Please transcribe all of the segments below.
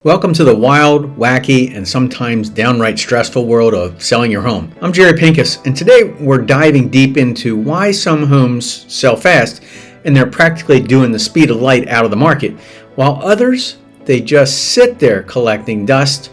Welcome to the wild, wacky, and sometimes downright stressful world of selling your home. I'm Jerry Pinkas, and today we're diving deep into why some homes sell fast and they're practically doing the speed of light out of the market, while others, they just sit there collecting dust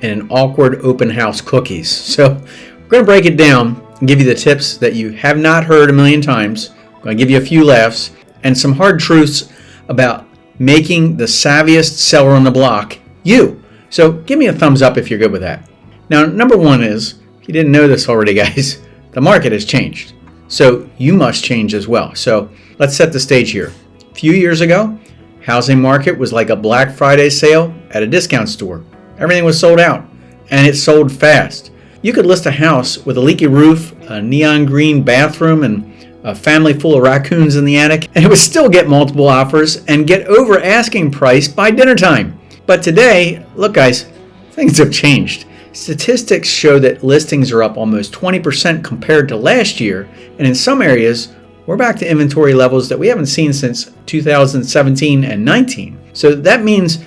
and an awkward open house cookies. So we're going to break it down and give you the tips that you have not heard a million times. I'm going to give you a few laughs and some hard truths about making the savviest seller on the block you. So give me a thumbs up if you're good with that. Now, number one is, if you didn't know this already, guys, the market has changed. So you must change as well. So let's set the stage here. A few years ago, housing market was like a Black Friday sale at a discount store. Everything was sold out, and it sold fast. You could list a house with a leaky roof, a neon green bathroom, and a family full of raccoons in the attic, and it would still get multiple offers and get over asking price by dinner time. But today, look guys, things have changed. Statistics show that listings are up almost 20% compared to last year, and in some areas, we're back to inventory levels that we haven't seen since 2017 and 19. So that means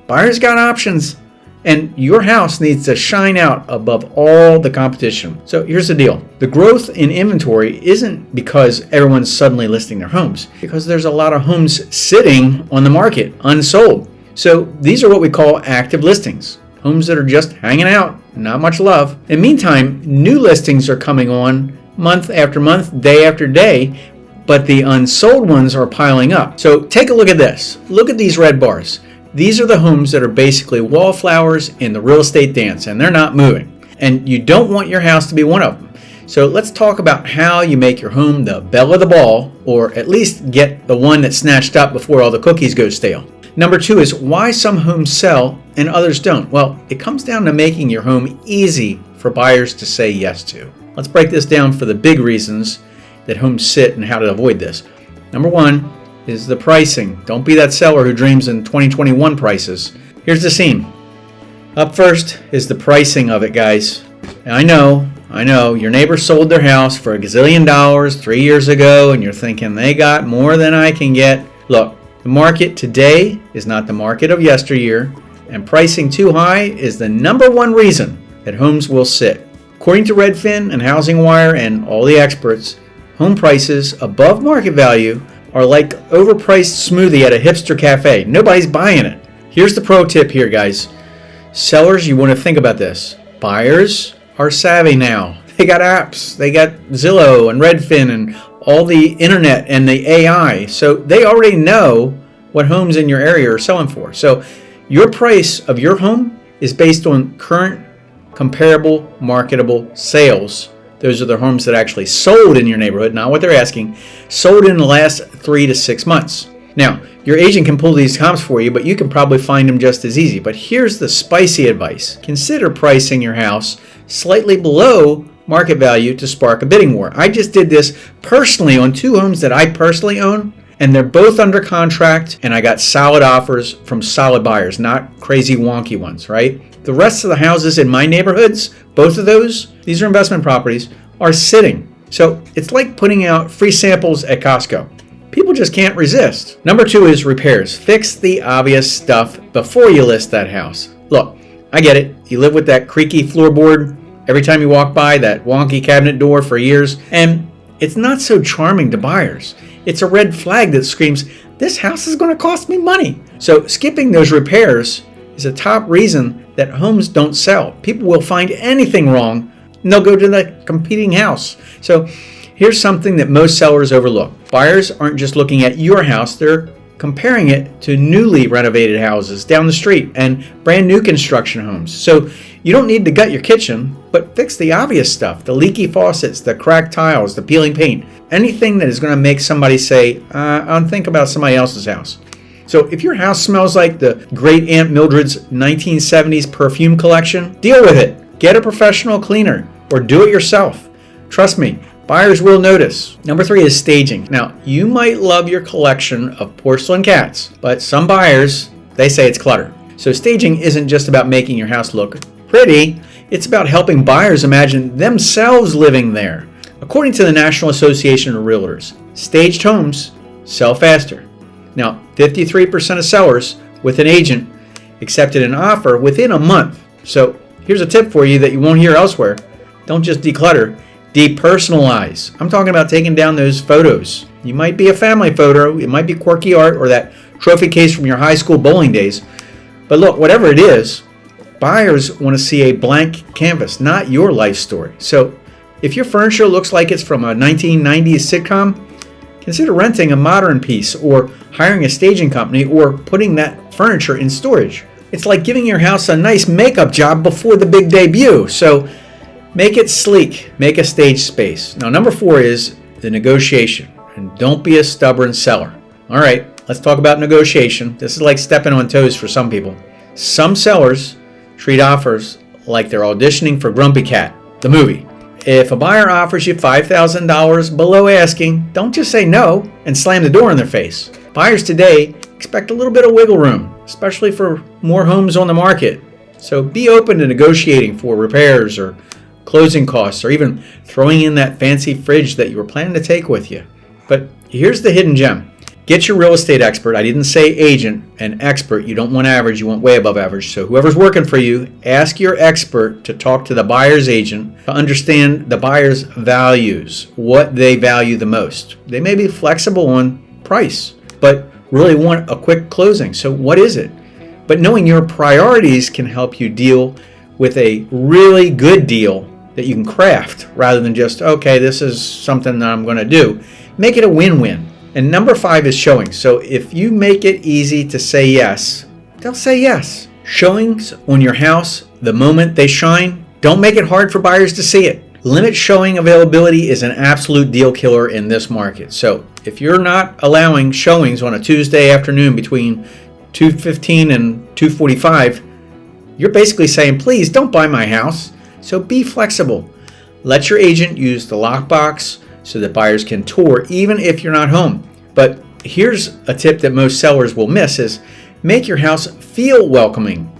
buyers got options, and your house needs to shine out above all the competition. So here's the deal. The growth in inventory isn't because everyone's suddenly listing their homes, because there's a lot of homes sitting on the market, unsold. So these are what we call active listings, homes that are just hanging out, not much love. In the meantime, new listings are coming on month after month, day after day, but the unsold ones are piling up. So take a look at this. Look at these red bars. These are the homes that are basically wallflowers in the real estate dance, and they're not moving. And you don't want your house to be one of them. So let's talk about how you make your home the belle of the ball, or at least get the one that's snatched up before all the cookies go stale. Number two is why some homes sell and others don't. Well, it comes down to making your home easy for buyers to say yes to. Let's break this down for the big reasons that homes sit and how to avoid this. Number one is the pricing. Don't be that seller who dreams in 2021 prices. Here's the scene. Up first is the pricing of it, guys. And I know, your neighbor sold their house for $1 gazillion 3 years ago, and you're thinking they got more than I can get. Look, the market today is not the market of yesteryear, and pricing too high is the number one reason that homes will sit. According to Redfin and Housing Wire and all the experts, home prices above market value are like overpriced smoothie at a hipster cafe. Nobody's buying it. Here's the pro tip here, guys. Sellers, you want to think about this. Buyers are savvy now. They got apps. They got Zillow and Redfin and all the internet and the AI. So they already know what homes in your area are selling for. So your price of your home is based on current comparable marketable sales. Those are the homes that actually sold in your neighborhood, not what they're asking, sold in the last 3 to 6 months. Now, your agent can pull these comps for you, but you can probably find them just as easy. But here's the spicy advice. Consider pricing your house slightly below market value to spark a bidding war. I just did this personally on 2 homes that I personally own, and they're both under contract, and I got solid offers from solid buyers, not crazy wonky ones, right? The rest of the houses in my neighborhoods, both of those, these are investment properties, are sitting. So it's like putting out free samples at Costco. People just can't resist. Number 2 is repairs. Fix the obvious stuff before you list that house. Look, I get it. You live with that creaky floorboard every time you walk by, that wonky cabinet door for years, and it's not so charming to buyers. It's a red flag that screams, this house is going to cost me money. So skipping those repairs is a top reason that homes don't sell. People will find anything wrong and they'll go to the competing house. So here's something that most sellers overlook. Buyers aren't just looking at your house, they're comparing it to newly renovated houses down the street and brand new construction homes. So you don't need to gut your kitchen, but fix the obvious stuff, the leaky faucets, the cracked tiles, the peeling paint, anything that is going to make somebody say, I'll think about somebody else's house. So if your house smells like the great Aunt Mildred's 1970s perfume collection, deal with it. Get a professional cleaner or do it yourself. Trust me, buyers will notice. Number 3 is staging. Now, you might love your collection of porcelain cats, but some buyers, they say it's clutter. So staging isn't just about making your house look pretty, it's about helping buyers imagine themselves living there. According to the National Association of Realtors, staged homes sell faster. Now, 53% of sellers with an agent accepted an offer within a month. So here's a tip for you that you won't hear elsewhere. Don't just declutter, depersonalize. I'm talking about taking down those photos. You might be a family photo, it might be quirky art or that trophy case from your high school bowling days. But look, whatever it is, buyers want to see a blank canvas, not your life story. So if your furniture looks like it's from a 1990s sitcom, consider renting a modern piece or hiring a staging company or putting that furniture in storage. It's like giving your house a nice makeup job before the big debut. So make it sleek, make a stage space. Now, number 4 is the negotiation, and don't be a stubborn seller. All right, let's talk about negotiation. This is like stepping on toes for some people. Some sellers treat offers like they're auditioning for Grumpy Cat, the movie. If a buyer offers you $5,000 below asking, don't just say no and slam the door in their face. Buyers today expect a little bit of wiggle room, especially for more homes on the market. So be open to negotiating for repairs or closing costs, or even throwing in that fancy fridge that you were planning to take with you. But here's the hidden gem. Get your real estate expert. I didn't say agent, an expert. You don't want average, you want way above average. So whoever's working for you, ask your expert to talk to the buyer's agent to understand the buyer's values, what they value the most. They may be flexible on price, but really want a quick closing. So what is it? But knowing your priorities can help you deal with a really good deal that you can craft rather than just, okay, this is something that I'm going to do. Make it a win-win. And number 5 is showing. So if you make it easy to say yes, they'll say yes. Showings on your house, the moment they shine, don't make it hard for buyers to see it. Limit showing availability is an absolute deal killer in this market. So if you're not allowing showings on a Tuesday afternoon between 2:15 and 2:45, you're basically saying, please don't buy my house. So be flexible. Let your agent use the lockbox so that buyers can tour even if you're not home. But here's a tip that most sellers will miss is make your house feel welcoming.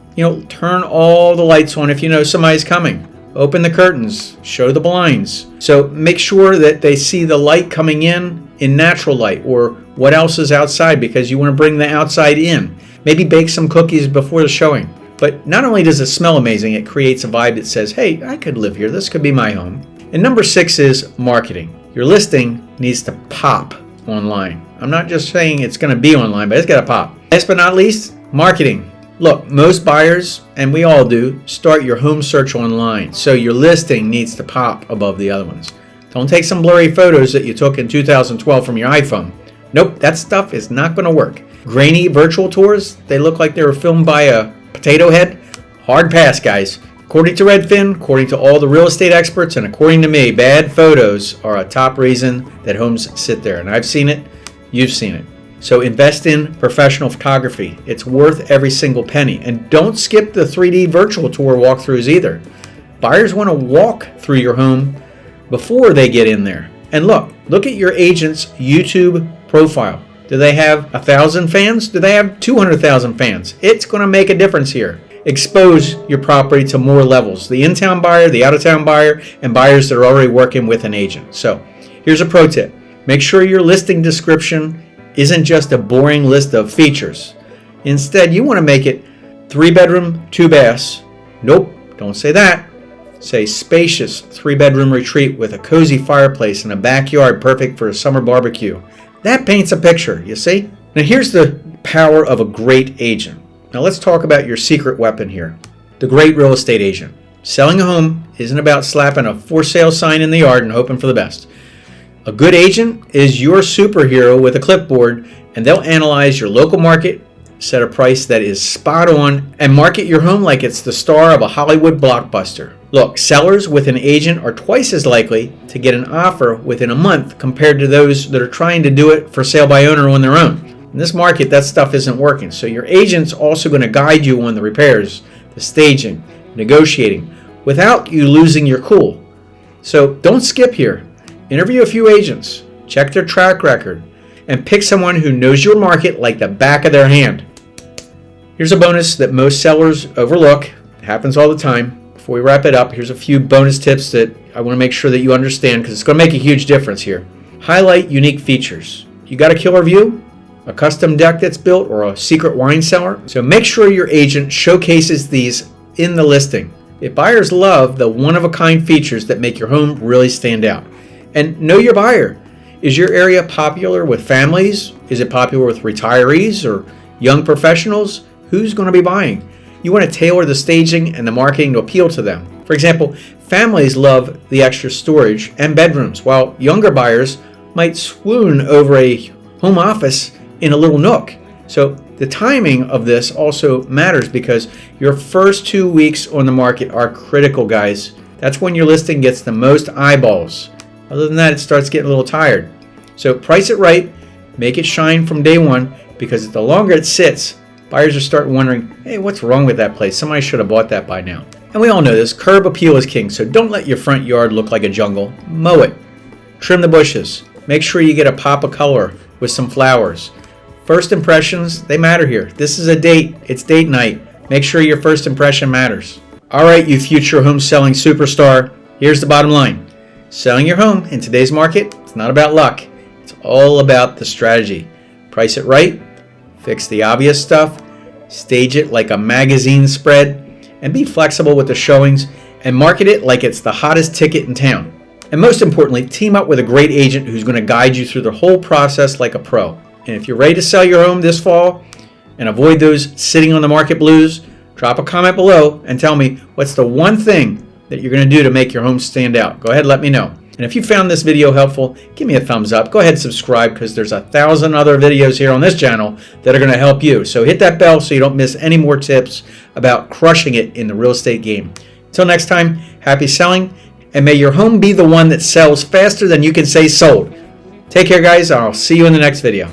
Turn all the lights on if you know somebody's coming. Open the curtains, show the blinds. So make sure that they see the light coming in natural light or what else is outside, because you want to bring the outside in. Maybe bake some cookies before the showing. But not only does it smell amazing, it creates a vibe that says, hey, I could live here. This could be my home. And number 6 is marketing. Your listing needs to pop online. I'm not just saying it's going to be online, but it's got to pop. Last but not least, marketing. Look, most buyers, and we all do, start your home search online. So your listing needs to pop above the other ones. Don't take some blurry photos that you took in 2012 from your iPhone. Nope, that stuff is not going to work. Grainy virtual tours, they look like they were filmed by a potato head. Hard pass, guys. According to Redfin, according to all the real estate experts, and according to me, bad photos are a top reason that homes sit there. And I've seen it, you've seen it. So invest in professional photography. It's worth every single penny. And don't skip the 3D virtual tour walkthroughs either. Buyers want to walk through your home before they get in there. And look at your agent's YouTube profile. Do they have 1,000 fans? Do they have 200,000 fans? It's going to make a difference here. Expose your property to more levels. The in-town buyer, the out-of-town buyer, and buyers that are already working with an agent. So here's a pro tip. Make sure your listing description isn't just a boring list of features. Instead, you want to make it 3-bedroom, 2 baths. Nope, don't say that. Say spacious 3-bedroom retreat with a cozy fireplace and a backyard perfect for a summer barbecue. That paints a picture, you see? Now here's the power of a great agent. Now let's talk about your secret weapon here. The great real estate agent. Selling a home isn't about slapping a for sale sign in the yard and hoping for the best. A good agent is your superhero with a clipboard, and they'll analyze your local market, set a price that is spot on, and market your home like it's the star of a Hollywood blockbuster. Look, sellers with an agent are twice as likely to get an offer within a month compared to those that are trying to do it for sale by owner on their own. In this market, that stuff isn't working. So your agent's also going to guide you on the repairs, the staging, negotiating, without you losing your cool. So don't skip here. Interview a few agents, check their track record, and pick someone who knows your market like the back of their hand. Here's a bonus that most sellers overlook. It happens all the time. Before we wrap it up, here's a few bonus tips that I want to make sure that you understand because it's going to make a huge difference here. Highlight unique features. You got a killer view? a custom deck that's built, or a secret wine cellar. So make sure your agent showcases these in the listing. If buyers love the one-of-a-kind features that make your home really stand out. And know your buyer. Is your area popular with families? Is it popular with retirees or young professionals? Who's going to be buying? You want to tailor the staging and the marketing to appeal to them. For example, families love the extra storage and bedrooms, while younger buyers might swoon over a home office in a little nook. So the timing of this also matters, because your first 2 weeks on the market are critical, guys. That's when your listing gets the most eyeballs. Other than that, it starts getting a little tired. So price it right, make it shine from day one, because the longer it sits, buyers are starting wondering, hey, what's wrong with that place? Somebody should have bought that by now. And we all know this, curb appeal is king, so don't let your front yard look like a jungle. Mow it, trim the bushes, make sure you get a pop of color with some flowers. First impressions, they matter here. This is a date, it's date night. Make sure your first impression matters. All right, you future home selling superstar, here's the bottom line. Selling your home in today's market, it's not about luck. It's all about the strategy. Price it right, fix the obvious stuff, stage it like a magazine spread, and be flexible with the showings, and market it like it's the hottest ticket in town. And most importantly, team up with a great agent who's going to guide you through the whole process like a pro. And if you're ready to sell your home this fall and avoid those sitting on the market blues, drop a comment below and tell me what's the one thing that you're going to do to make your home stand out. Go ahead, let me know. And if you found this video helpful, give me a thumbs up. Go ahead and subscribe, because there's 1,000 other videos here on this channel that are going to help you. So hit that bell so you don't miss any more tips about crushing it in the real estate game. Until next time, happy selling, and may your home be the one that sells faster than you can say sold. Take care, guys. I'll see you in the next video.